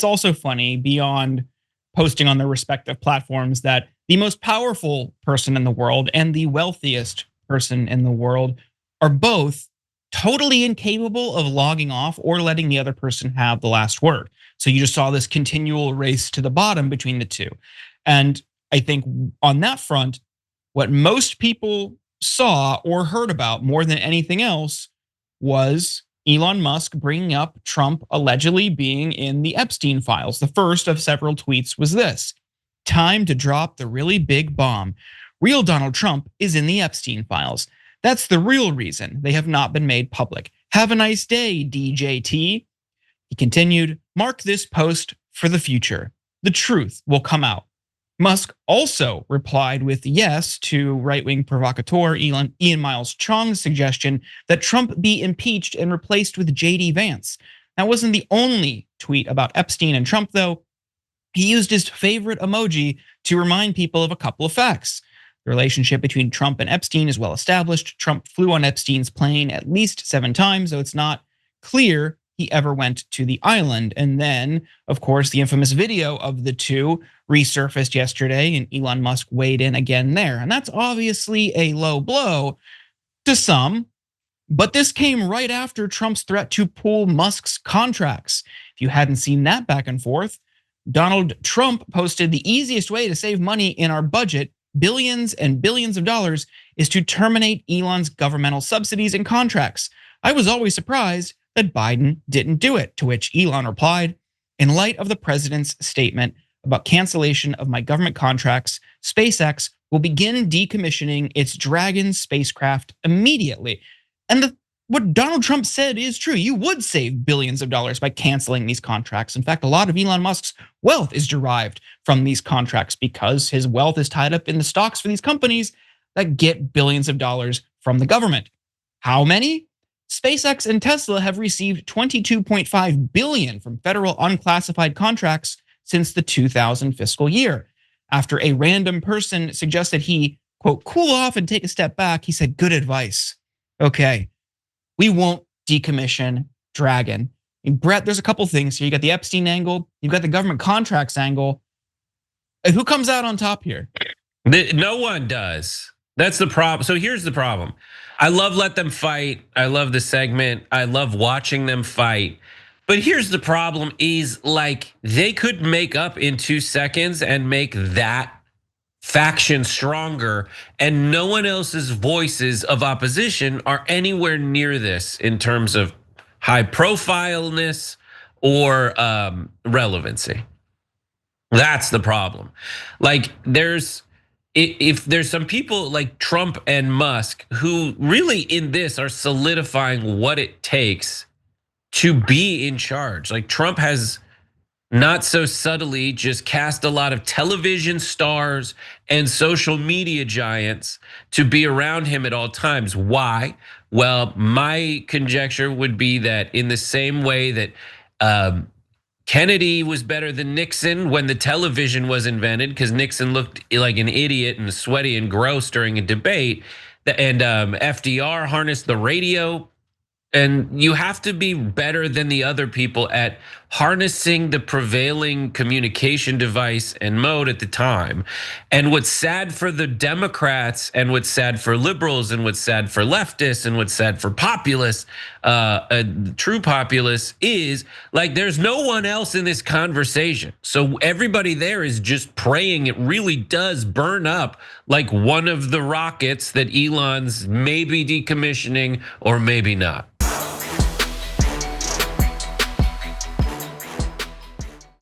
It's also funny beyond posting on their respective platforms that the most powerful person in the world and the wealthiest person in the world are both totally incapable of logging off or letting the other person have the last word. So you just saw this continual race to the bottom between the two. And I think on that front, what most people saw or heard about more than anything else was Elon Musk bringing up Trump allegedly being in the Epstein files. The first of several tweets was this: time to drop the really big bomb. Real Donald Trump is in the Epstein files. That's the real reason they have not been made public. Have a nice day, DJT. He continued, mark this post for the future. The truth will come out. Musk also replied with yes to right-wing provocateur Ian Miles Chong's suggestion that Trump be impeached and replaced with JD Vance. That wasn't the only tweet about Epstein and Trump, though. He used his favorite emoji to remind people of a couple of facts. The relationship between Trump and Epstein is well established. Trump flew on Epstein's plane at least 7 times, though it's not clear he ever went to the island. And then, of course, the infamous video of the two resurfaced yesterday, and Elon Musk weighed in again there. And that's obviously a low blow to some, but this came right after Trump's threat to pull Musk's contracts. If you hadn't seen that back and forth, Donald Trump posted the easiest way to save money in our budget, billions and billions of dollars, is to terminate Elon's governmental subsidies and contracts. I was always surprised that Biden didn't do it, to which Elon replied, in light of the president's statement about cancellation of my government contracts, SpaceX will begin decommissioning its Dragon spacecraft immediately. And what Donald Trump said is true. You would save billions of dollars by canceling these contracts. In fact, a lot of Elon Musk's wealth is derived from these contracts because his wealth is tied up in the stocks for these companies that get billions of dollars from the government. How many? SpaceX and Tesla have received $22.5 billion from federal unclassified contracts since the 2000 fiscal year. After a random person suggested he, quote, cool off and take a step back, he said, good advice. Okay, we won't decommission Dragon. And Brett, there's a couple things here. You got the Epstein angle, you've got the government contracts angle. Who comes out on top here? No one does. That's the problem. So here's the problem. I love Let Them Fight. I love the segment. I love watching them fight. But here's the problem is, like, they could make up in 2 seconds and make that faction stronger, and no one else's voices of opposition are anywhere near this in terms of high profileness or relevancy. That's the problem. Like, if there's some people like Trump and Musk who really in this are solidifying what it takes to be in charge. Like, Trump has not so subtly just cast a lot of television stars and social media giants to be around him at all times. Why? Well, my conjecture would be that in the same way that Kennedy was better than Nixon when the television was invented, because Nixon looked like an idiot and sweaty and gross during a debate, and FDR harnessed the radio. And you have to be better than the other people at harnessing the prevailing communication device and mode at the time. And what's sad for the Democrats, and what's sad for liberals, and what's sad for leftists, and what's sad for populists, true populists, is like there's no one else in this conversation. So everybody there is just praying it really does burn up like one of the rockets that Elon's maybe decommissioning or maybe not.